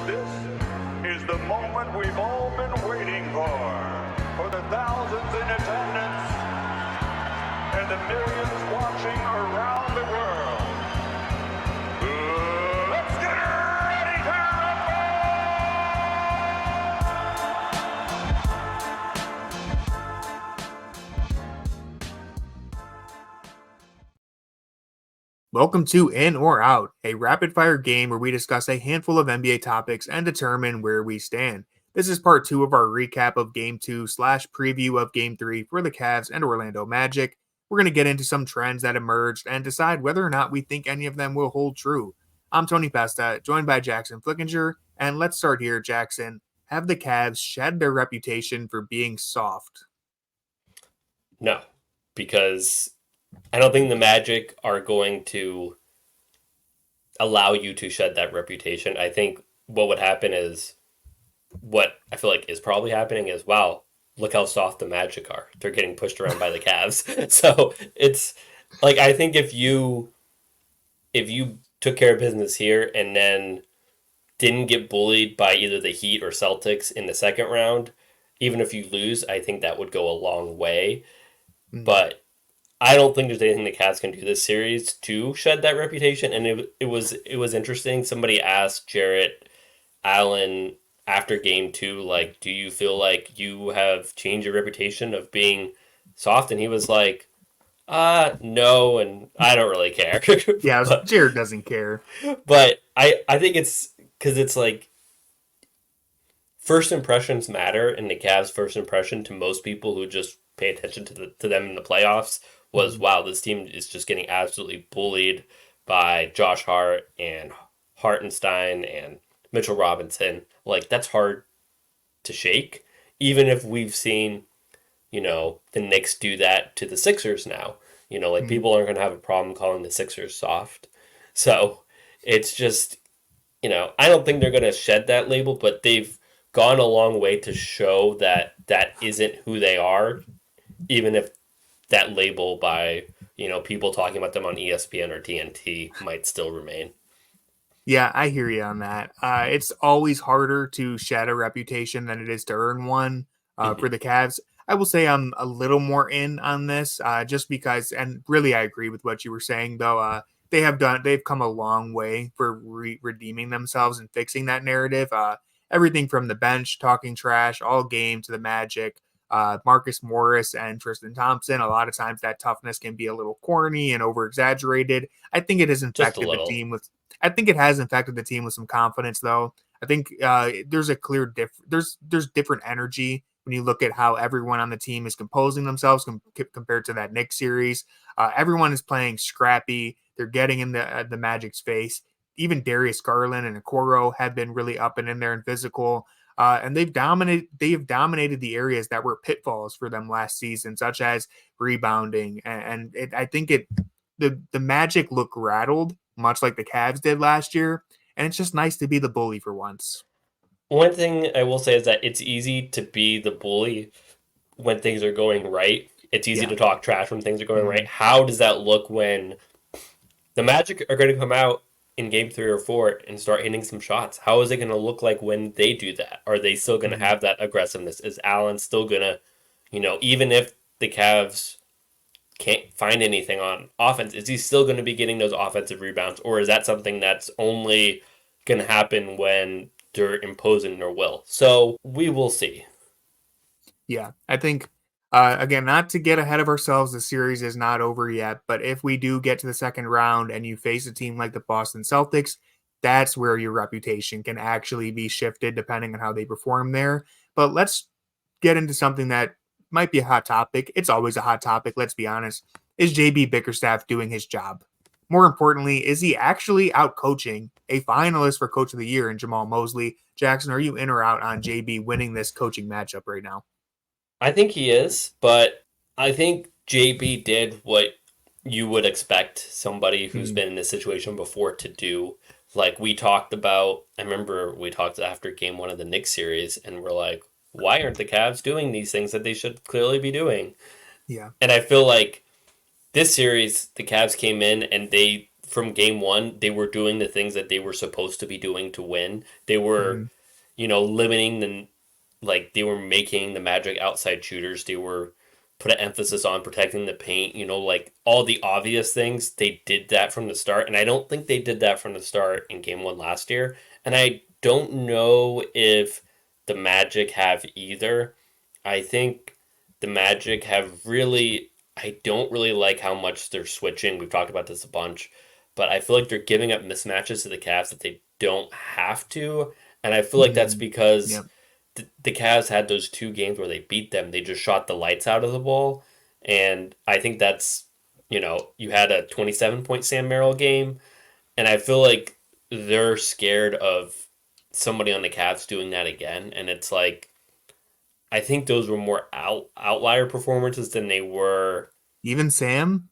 This is the moment we've all been waiting for the thousands in attendance and the millions watching around the world. Let's get ready to Welcome to In or Out, a rapid-fire game where we discuss a handful of NBA topics and determine where we stand. This is part 2 of our recap of Game 2 / preview of Game 3 for the Cavs and Orlando Magic. We're going to get into some trends that emerged and decide whether or not we think any of them will hold true. I'm Tony Pesta, joined by Jackson Flickinger, and let's start here, Jackson. Have the Cavs shed their reputation for being soft? No, because I don't think the Magic are going to allow you to shed that reputation. I think what would happen is, what I feel like is probably happening is, wow, look how soft the Magic are. They're getting pushed around by the Cavs. So it's like, I think if you took care of business here and then didn't get bullied by either the Heat or Celtics in the second round, even if you lose, I think that would go a long way. But I don't think there's anything the Cavs can do this series to shed that reputation. And it was interesting. Somebody asked Jarrett Allen after Game 2, like, do you feel like you have changed your reputation of being soft? And he was like, no, and I don't really care. Yeah, Jarrett doesn't care. But I think it's because it's like, first impressions matter, and the Cavs' first impression to most people who just pay attention to them in the playoffs was, wow, this team is just getting absolutely bullied by Josh Hart and Hartenstein and Mitchell Robinson. Like, that's hard to shake, even if we've seen, the Knicks do that to the Sixers now. People aren't going to have a problem calling the Sixers soft. So it's just, I don't think they're going to shed that label, but they've gone a long way to show that that isn't who they are, even if that label by, people talking about them on ESPN or TNT might still remain. Yeah, I hear you on that. It's always harder to shed a reputation than it is to earn one for the Cavs. I will say I'm a little more in on this just because, and really I agree with what you were saying, though. They've come a long way for redeeming themselves and fixing that narrative. Everything from the bench, talking trash, all game to the Magic. Marcus Morris and Tristan Thompson, a lot of times that toughness can be a little corny and over exaggerated. I think it has infected the team with some confidence, though. I think there's a clear there's different energy when you look at how everyone on the team is composing themselves compared to that Knicks series. Everyone is playing scrappy. They're getting in the Magic's face. Even Darius, Garland, and Okoro have been really up and in there and physical. And they've dominated the areas that were pitfalls for them last season, such as rebounding. I think the Magic look rattled, much like the Cavs did last year. And it's just nice to be the bully for once. One thing I will say is that it's easy to be the bully when things are going right. It's easy to talk trash when things are going right. How does that look when the Magic are going to come out in Game 3 or 4 and start hitting some shots? How is it going to look like when they do that? Are they still going to have that aggressiveness? Is Allen still going to, even if the Cavs can't find anything on offense, is he still going to be getting those offensive rebounds? Or is that something that's only going to happen when they're imposing their will? So we will see. Yeah, I think, again, not to get ahead of ourselves, the series is not over yet, but if we do get to the second round and you face a team like the Boston Celtics, that's where your reputation can actually be shifted depending on how they perform there. But let's get into something that might be a hot topic. It's always a hot topic, let's be honest. Is JB Bickerstaff doing his job? More importantly, is he actually out coaching a finalist for Coach of the Year in Jamal Mosley? Jackson, are you in or out on JB winning this coaching matchup right now? I think he is, but I think JB did what you would expect somebody who's been in this situation before to do. Like we talked about, I remember we talked after Game 1 of the Knicks series, and we're like, why aren't the Cavs doing these things that they should clearly be doing? Yeah. And I feel like this series, the Cavs came in and they from game one, they were doing the things that they were supposed to be doing to win. They were, Mhm. Limiting the, like, they were making the Magic outside shooters. They were put an emphasis on protecting the paint, like all the obvious things. They did that from the start. And I don't think they did that from the start in game one last year. And I don't know if the Magic have either. I think the Magic have really, I don't really like how much they're switching. We've talked about this a bunch, but I feel like they're giving up mismatches to the Cavs that they don't have to. And I feel like that's Mhm. because Yep. the Cavs had those 2 games where they beat them. They just shot the lights out of the ball. And I think that's, you had a 27-point Sam Merrill game. And I feel like they're scared of somebody on the Cavs doing that again. And it's like, I think those were more outlier performances than they were. Even Sam?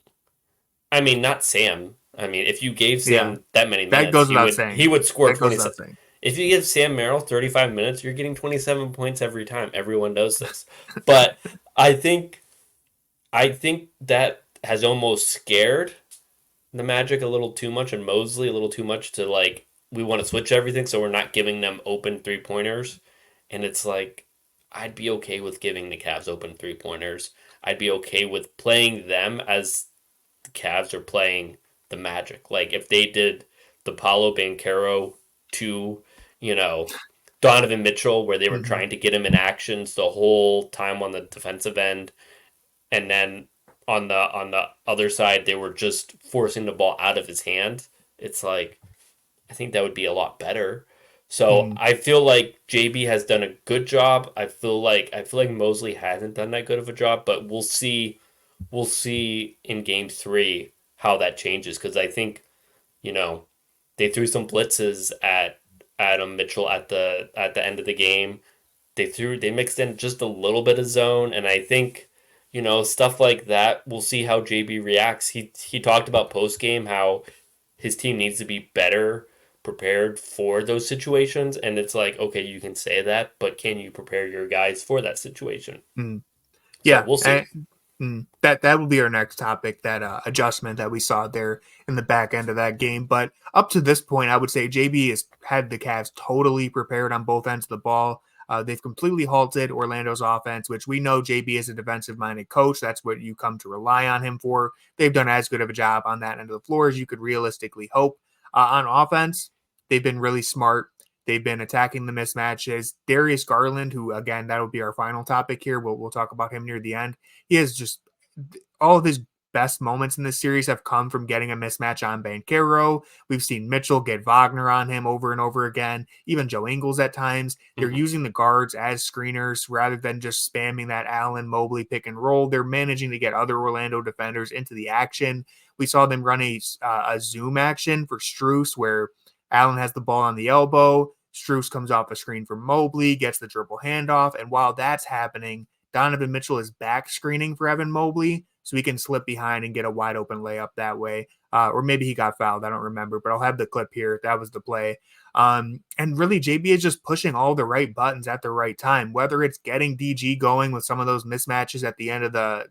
I mean, not Sam. I mean, if you gave Yeah, Sam that many that minutes, goes he without would he saying. would score That goes 27. without saying. If you give Sam Merrill 35 minutes, you're getting 27 points every time. Everyone knows this. But I think that has almost scared the Magic a little too much and Mosley a little too much to, like, we want to switch everything so we're not giving them open three-pointers. And it's like, I'd be okay with giving the Cavs open three-pointers. I'd be okay with playing them as the Cavs are playing the Magic. Like, if they did the Paolo Banchero to, you know, Donovan Mitchell, where they were Mhm. trying to get him in actions the whole time on the defensive end, and then on the other side they were just forcing the ball out of his hand. It's like, I think that would be a lot better. So Mhm. I feel like JB has done a good job. I feel like Mosley hasn't done that good of a job, but we'll see in game 3 how that changes, because I think, you know, they threw some blitzes at Adam Mitchell at the end of the game. They mixed in just a little bit of zone, and I think, stuff like that. We'll see how JB reacts. He talked about post game how his team needs to be better prepared for those situations, and it's like, okay, you can say that, but can you prepare your guys for that situation? Mhm. So Yeah, we'll see. that will be our next topic. That adjustment that we saw there in the back end of that game. But up to this point, I would say JB has had the Cavs totally prepared on both ends of the ball. They've completely halted Orlando's offense, which we know JB is a defensive-minded coach. That's what you come to rely on him for. They've done as good of a job on that end of the floor as you could realistically hope. On offense, they've been really smart. They've been attacking the mismatches. Darius Garland, who, again, that'll be our final topic here. We'll talk about him near the end. He has just all of his best moments in this series have come from getting a mismatch on Banchero. We've seen Mitchell get Wagner on him over and over again, even Joe Ingles at times. They're Hmm. using the guards as screeners rather than just spamming that Allen Mobley pick and roll. They're managing to get other Orlando defenders into the action. We saw them run a zoom action for Strus where Allen has the ball on the elbow. Strus comes off a screen from Mobley, gets the dribble handoff. And while that's happening, Donovan Mitchell is back screening for Evan Mobley, so he can slip behind and get a wide open layup that way. Or maybe he got fouled. I don't remember, but I'll have the clip here. That was the play. And really, JB is just pushing all the right buttons at the right time, whether it's getting DG going with some of those mismatches at the end of the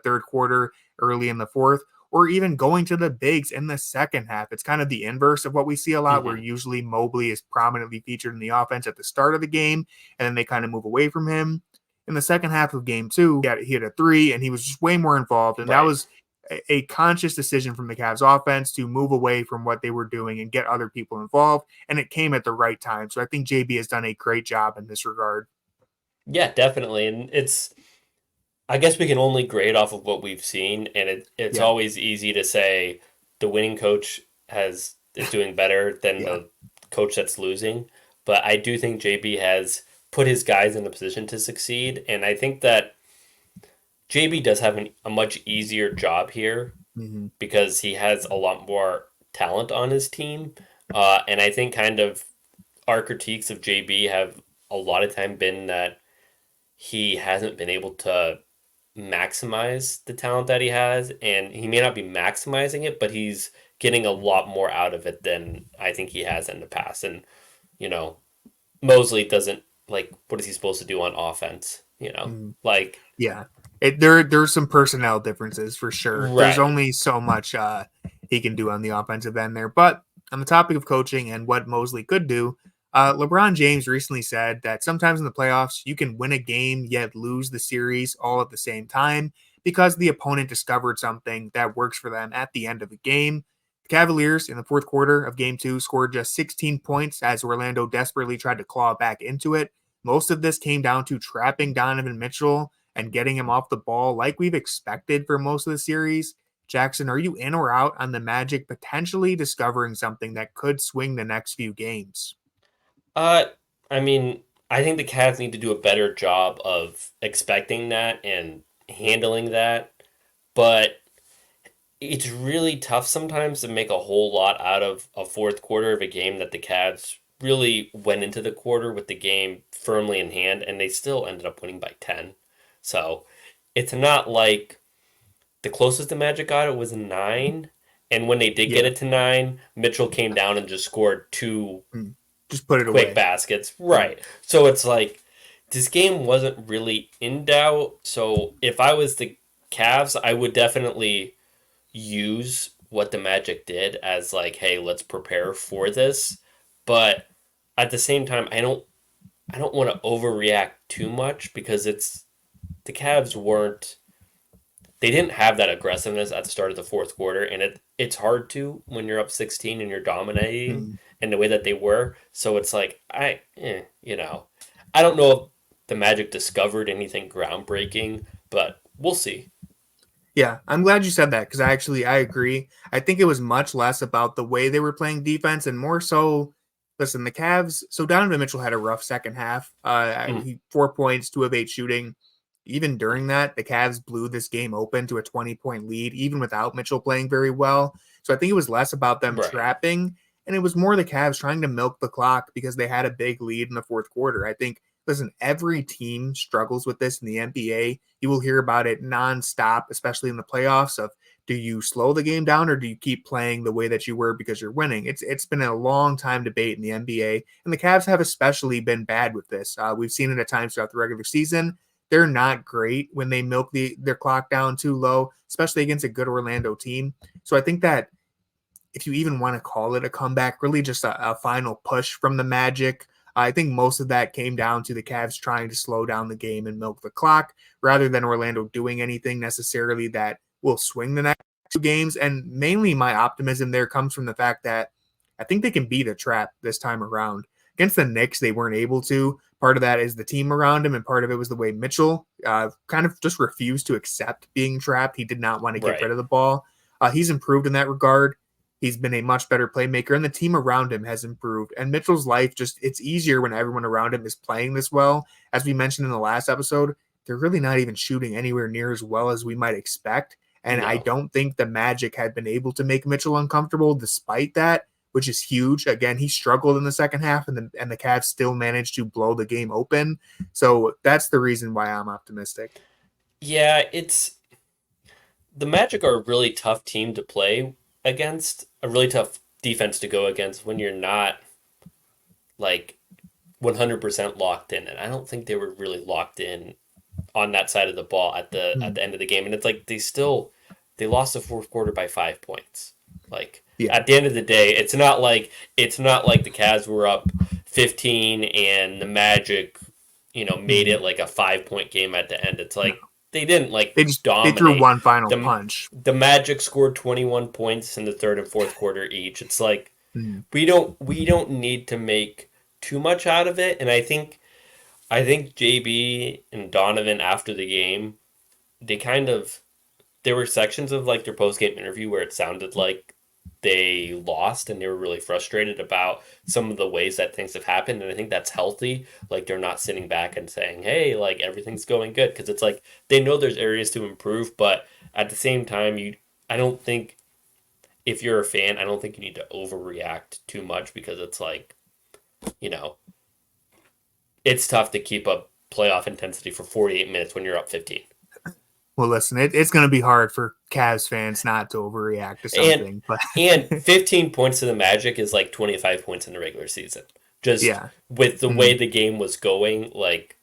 third quarter, early in the fourth, or even going to the bigs in the second half. It's kind of the inverse of what we see a lot, where Hmm. usually Mobley is prominently featured in the offense at the start of the game, and then they kind of move away from him. In the second half of game 2, he had a 3, and he was just way more involved. And that Right. was a conscious decision from the Cavs offense to move away from what they were doing and get other people involved. And it came at the right time. So I think JB has done a great job in this regard. Yeah, definitely. And I guess we can only grade off of what we've seen, and it's Yeah. always easy to say the winning coach is doing better than Yeah. the coach that's losing. But I do think JB has put his guys in a position to succeed, and I think that JB does have a much easier job here Hmm. because he has a lot more talent on his team. And I think kind of our critiques of JB have a lot of time been that he hasn't been able to maximize the talent that he has, and he may not be maximizing it, but he's getting a lot more out of it than I think he has in the past. And, you know, Mosley doesn't, like, what is he supposed to do on offense? Like, Yeah. There's some personnel differences for sure. There's right. only so much he can do on the offensive end there. But on the topic of coaching and what Mosley could do, LeBron James recently said that sometimes in the playoffs, you can win a game yet lose the series all at the same time because the opponent discovered something that works for them at the end of the game. The Cavaliers in the fourth quarter of game 2 scored just 16 points as Orlando desperately tried to claw back into it. Most of this came down to trapping Donovan Mitchell and getting him off the ball like we've expected for most of the series. Jackson, are you in or out on the Magic potentially discovering something that could swing the next few games? Uh, I mean, I think the Cavs need to do a better job of expecting that and handling that, but it's really tough sometimes to make a whole lot out of a fourth quarter of a game that the Cavs really went into the quarter with the game firmly in hand, and they still ended up winning by 10. So it's not like the closest the Magic got it was 9, and when they did get it to 9, Mitchell came down and just scored 2 just put it quick away. baskets. Right. So it's like this game wasn't really in doubt. So if I was the Cavs, I would definitely use what the Magic did as like, hey, let's prepare for this. But at the same time, I don't want to overreact too much because the Cavs they didn't have that aggressiveness at the start of the fourth quarter, and it's hard to when you're up 16 and you're dominating in the way that they were. So it's like I don't know if the Magic discovered anything groundbreaking, but we'll see. Yeah, I'm glad you said that because I agree. I think it was much less about the way they were playing defense and more so, listen, the Cavs, so Donovan Mitchell had a rough second half. 4 points, 2 of 8 shooting. Even during that, the Cavs blew this game open to a 20-point lead, even without Mitchell playing very well. So I think it was less about them trapping, and it was more the Cavs trying to milk the clock because they had a big lead in the fourth quarter. I think, listen, every team struggles with this in the NBA. You will hear about it nonstop, especially in the playoffs, of do you slow the game down or do you keep playing the way that you were because you're winning? It's been a long time debate in the NBA, and the Cavs have especially been bad with this. We've seen it at times throughout the regular season. They're not great when they milk their clock down too low, especially against a good Orlando team. So I think that if you even want to call it a comeback, really just a final push from the Magic, I think most of that came down to the Cavs trying to slow down the game and milk the clock rather than Orlando doing anything necessarily that will swing the next 2 games. And mainly my optimism there comes from the fact that I think they can beat a trap this time around. Against the Knicks, they weren't able to. Part of that is the team around him, and part of it was the way Mitchell kind of just refused to accept being trapped. He did not want to get rid of the ball. He's improved in that regard. He's been a much better playmaker, and the team around him has improved. And Mitchell's life it's easier when everyone around him is playing this well. As we mentioned in the last episode, they're really not even shooting anywhere near as well as we might expect. And I don't think the Magic had been able to make Mitchell uncomfortable despite that, which is huge. Again, he struggled in the second half, and the Cavs still managed to blow the game open. So that's the reason why I'm optimistic. Yeah, the Magic are a really tough team to play against, a really tough defense to go against when you're not like 100% locked in. And I don't think they were really locked in on that side of the ball at the end of the game. And it's like they lost the fourth quarter by 5 points. Like at the end of the day, it's not like the Cavs were up 15 and the Magic, made it like a 5-point game at the end. It's like they didn't they just dominate. They threw one final punch. The Magic scored 21 points in the third and fourth quarter each. It's like we don't need to make too much out of it. And I think JB and Donovan after the game, there were sections of like their post-game interview where it sounded like they lost and they were really frustrated about some of the ways that things have happened. And I think that's healthy. Like they're not sitting back and saying, hey, like everything's going good. Because it's like they know there's areas to improve. But at the same time, I don't think if you're a fan, I don't think you need to overreact too much because it's like, it's tough to keep up playoff intensity for 48 minutes when you're up 15. Well, listen, it's going to be hard for Cavs fans not to overreact to something. And 15 points to the Magic is like 25 points in the regular season. Just with the way the game was going, like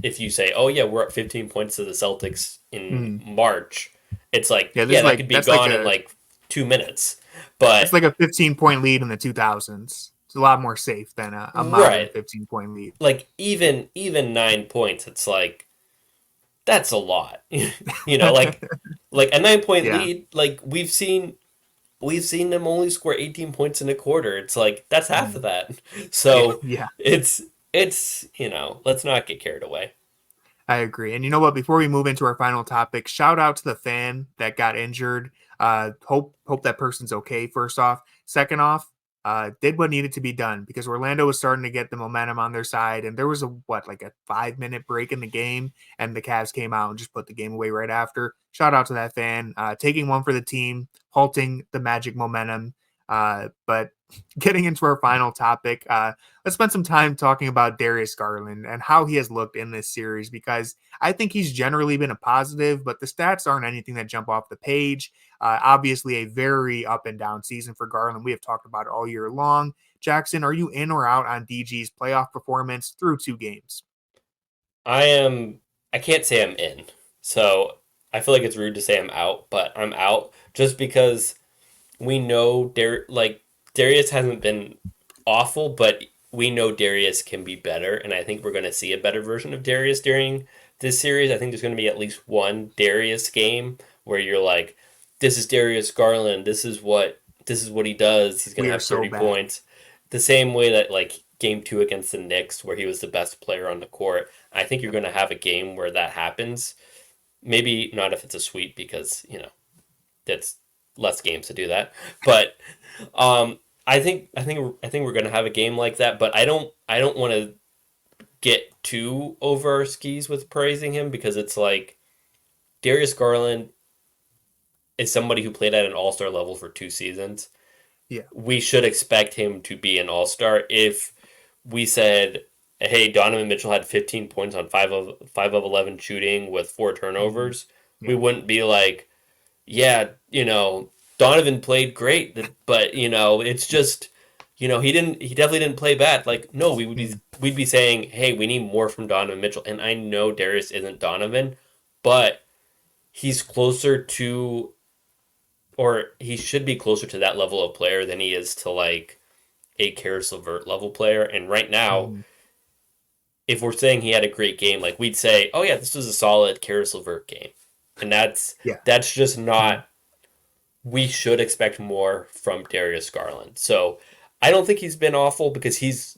if you say, oh, yeah, we're up 15 points to the Celtics in March, it's like, that could be gone in like 2 minutes. It's But like a 15-point lead in the 2000s. It's a lot more safe than a modern right, 15-point lead. like even 9 points, it's like that's a lot. Like a 9 point Yeah. lead. Like we've seen them only score 18 points in a quarter. It's like that's half of Mm. that. So Yeah. it's let's not get carried away. I agree. And you know what? Before we move into our final topic, shout out to the fan that got injured. Hope that person's okay. First off, second off, did what needed to be done because Orlando was starting to get the momentum on their side, and there was like a 5-minute break in the game, and the Cavs came out and just put the game away right after. Shout out to that fan, taking one for the team, halting the Magic momentum. But getting into our final topic, let's spend some time talking about Darius Garland and how he has looked in this series because I think he's generally been a positive, but the stats aren't anything that jump off the page. Obviously, a very up and down season for Garland. We have talked about it all year long. Jackson, are you in or out on DG's playoff performance through 2 games? I can't say I'm in. So I feel like it's rude to say I'm out, but I'm out just because we know Darius hasn't been awful, but we know Darius can be better, and I think we're going to see a better version of Darius during this series. I think there's going to be at least one Darius game where you're like, this is Darius Garland. This is what he does. He's going We to are have so 30 bad. points. The same way that like game 2 against the Knicks where he was the best player on the court. I think you're going to have a game where that happens. Maybe not if it's a sweep because, that's less games to do that. But I think we're gonna have a game like that. But I don't want to get too over our skis with praising him because it's like Darius Garland is somebody who played at an All-Star level for 2 seasons. Yeah. We should expect him to be an All-Star. If we said, "Hey, Donovan Mitchell had 15 points on 5 of 11 shooting with 4 Mm-hmm. turnovers," we Yeah. wouldn't be like, yeah, Donovan played great, but it's just, he definitely didn't play bad. Like, no, Mm-hmm. we'd be saying, hey, we need more from Donovan Mitchell. And I know Darius isn't Donovan, but he's closer to, or he should be closer to that level of player than he is to like a Karis LeVert level player. And right now, Mm-hmm. if we're saying he had a great game, like we'd say, oh yeah, this was a solid Karis LeVert game. And Yeah. that's just Mm-hmm. not, we should expect more from Darius Garland. So I don't think he's been awful because he's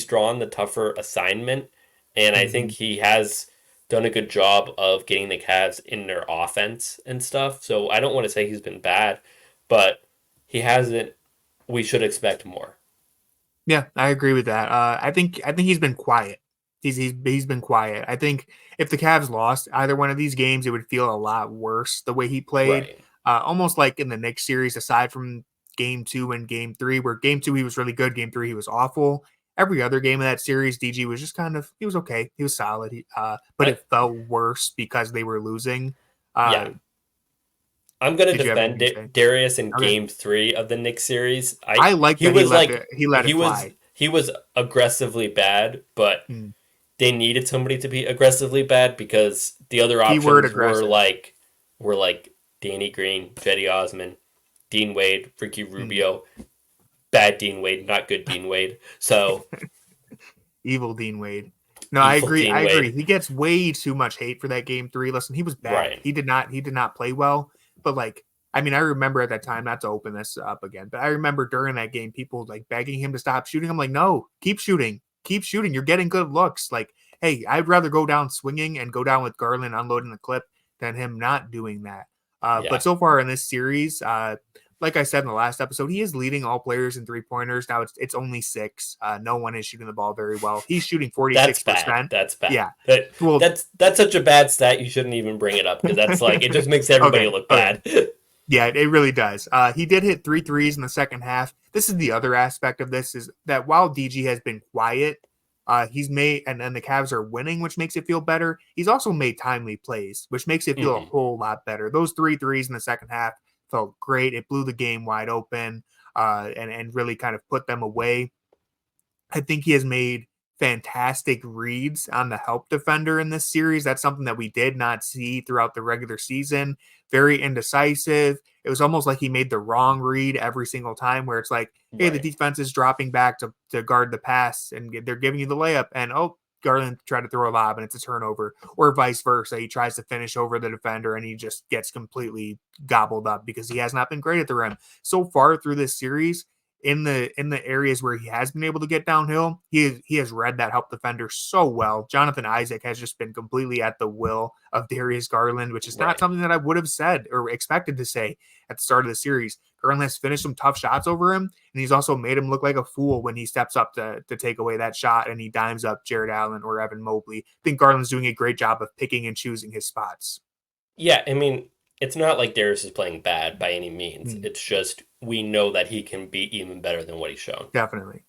drawn the tougher assignment, and I think Mm-hmm. he has done a good job of getting the Cavs in their offense and stuff. So I don't want to say he's been bad, but he hasn't. We should expect more. Yeah, I agree with that. I think he's been quiet. He's been quiet. I think if the Cavs lost either one of these games, it would feel a lot worse the way he played. Right. Almost like in the Knicks series, aside from game 2 and game 3, where game 2 he was really good, game 3 he was awful. Every other game of that series, DG was just he was okay. He was solid. But I it felt worse because they were losing. Yeah. Uh, I'm gonna did you have defend anything to say? Darius in Okay. Game 3 of the Knicks series. I like He that he was let like it fly. he was aggressively bad, but Mm. they needed somebody to be aggressively bad because the other Keyword options aggressive. were like Danny Green, Cedi Osman, Dean Wade, Ricky Mm. Rubio, bad Dean Wade, not good Dean Wade. So Evil Dean Wade. No, I evil agree. Dean I agree. Wade. He gets way too much hate for that game 3. Listen, he was bad. Right. He did not play well. But like, I mean, I remember at that time, not to open this up again, but I remember during that game, people like begging him to stop shooting. I'm like, no, keep shooting. Keep shooting. You're getting good looks. Like, hey, I'd rather go down swinging and go down with Garland unloading the clip than him not doing that. But Yeah. so far in this series, like I said in the last episode, he is leading all players in 3-pointers. Now it's only 6. No one is shooting the ball very well. He's shooting That's bad. 46%. That's bad. Yeah. Well, That's such a bad stat. You shouldn't even bring it up because that's like it just makes everybody okay. look Okay. bad. Yeah, it really does. He did hit 3 threes in the second half. This is the other aspect of this is that while DG has been quiet, he's made and the Cavs are winning, which makes it feel better. He's also made timely plays, which makes it feel a Mhm. whole lot better. Those 3 threes in the second half felt great. It blew the game wide open, and really kind of put them away. I think he has made fantastic reads on the help defender in this series. That's something that we did not see throughout the regular season. Very indecisive. It was almost like he made the wrong read every single time, where it's like, hey, the defense is dropping back to guard the pass and they're giving you the layup, and Garland tried to throw a lob and it's a turnover, or vice versa. He tries to finish over the defender and he just gets completely gobbled up because he has not been great at the rim. So far through this series, in the areas where he has been able to get downhill, he has read that help defender so well. Jonathan Isaac has just been completely at the will of Darius Garland, which is not something that I would have said or expected to say at the start of the series. Garland has finished some tough shots over him, and he's also made him look like a fool when he steps up to take away that shot and he dimes up Jarrett Allen or Evan Mobley. I think Garland's doing a great job of picking and choosing his spots. Yeah, I mean, it's not like Darius is playing bad by any means. It's just we know that he can be even better than what he's shown. Definitely.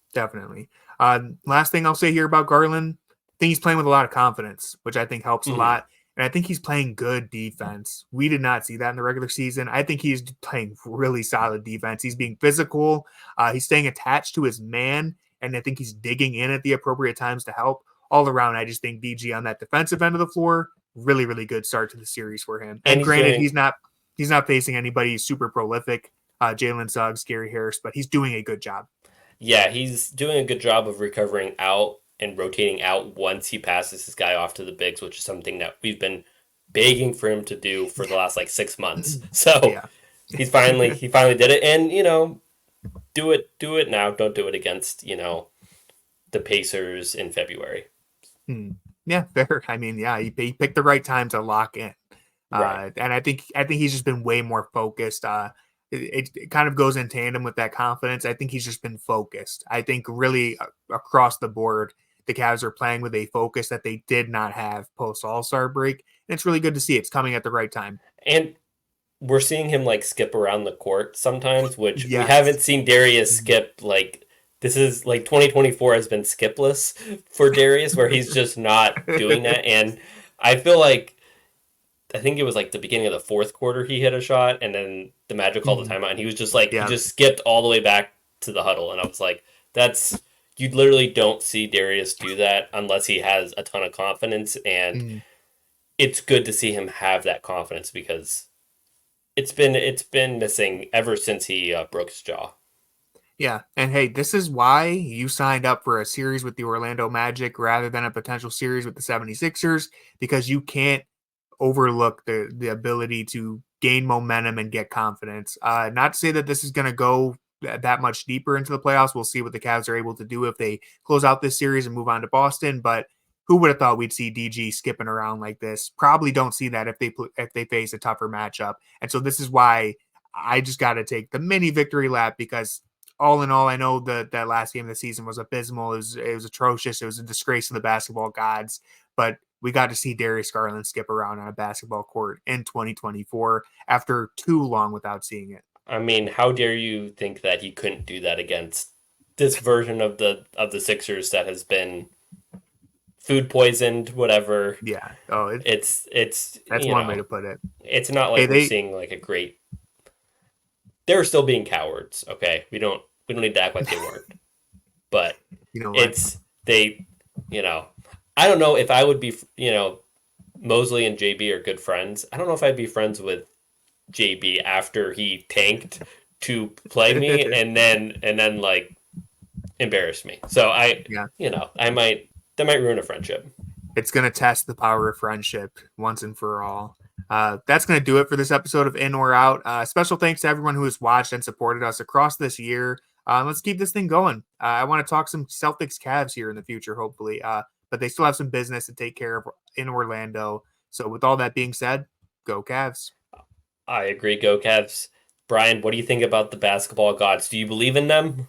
Last thing I'll say here about Garland, I think he's playing with a lot of confidence, which I think helps a lot. And I think he's playing good defense. We did not see that in the regular season. I think he's playing really solid defense. He's being physical. He's staying attached to his man. And I think he's digging in at the appropriate times to help. All around, I just think BG on that defensive end of the floor, really, really good start to the series for him. And granted, he's not facing anybody super prolific, Jalen Suggs, Gary Harris, but he's doing a good job. Yeah, he's doing a good job of recovering out and rotating out once he passes his guy off to the bigs, which is something that we've been begging for him to do for the last 6 months. So he finally did it, and do it now. Don't do it against the Pacers in February. Yeah, fair. I mean, he picked the right time to lock in, and I think he's just been way more focused. It kind of goes in tandem with that confidence. I think he's just been focused. I think really across the board, the Cavs are playing with a focus that they did not have post All-Star break. And it's really good to see. It's coming at the right time. And we're seeing him skip around the court sometimes, which we haven't seen Darius skip. This is 2024 has been skipless for Darius, where he's just not doing that. And I feel I think it was the beginning of the fourth quarter he hit a shot, and then the Magic called the timeout, and he was just he just skipped all the way back to the huddle, and I was like, you literally don't see Darius do that unless he has a ton of confidence, and it's good to see him have that confidence because it's been missing ever since he broke his jaw. Yeah, and hey, this is why you signed up for a series with the Orlando Magic rather than a potential series with the 76ers, because you can't overlook the ability to gain momentum and get confidence. Not to say that this is going to go that much deeper into the playoffs. We'll see what the Cavs are able to do if they close out this series and move on to Boston. But who would have thought we'd see DG skipping around like this? Probably don't see that if they face a tougher matchup. And so this is why I just got to take the mini victory lap, because all in all, I know that last game of the season was abysmal. It was atrocious. It was a disgrace to the basketball gods. But we got to see Darius Garland skip around on a basketball court in 2024 after too long without seeing it. I mean, how dare you think that he couldn't do that against this version of the Sixers that has been food poisoned, whatever. Yeah. It's that's one way to put it. It's not we're seeing a great. They're still being cowards. Okay, we don't need to act like they weren't. But I don't know if I would be, Mosley and JB are good friends. I don't know if I'd be friends with JB after he tanked to play me and then embarrass me. So that might ruin a friendship. It's going to test the power of friendship once and for all. That's going to do it for this episode of In or Out. Special thanks to everyone who has watched and supported us across this year. Let's keep this thing going. I want to talk some Celtics Cavs here in the future, hopefully. But they still have some business to take care of in Orlando. So with all that being said, go Cavs. I agree. Go Cavs. Brian, what do you think about the basketball gods? Do you believe in them?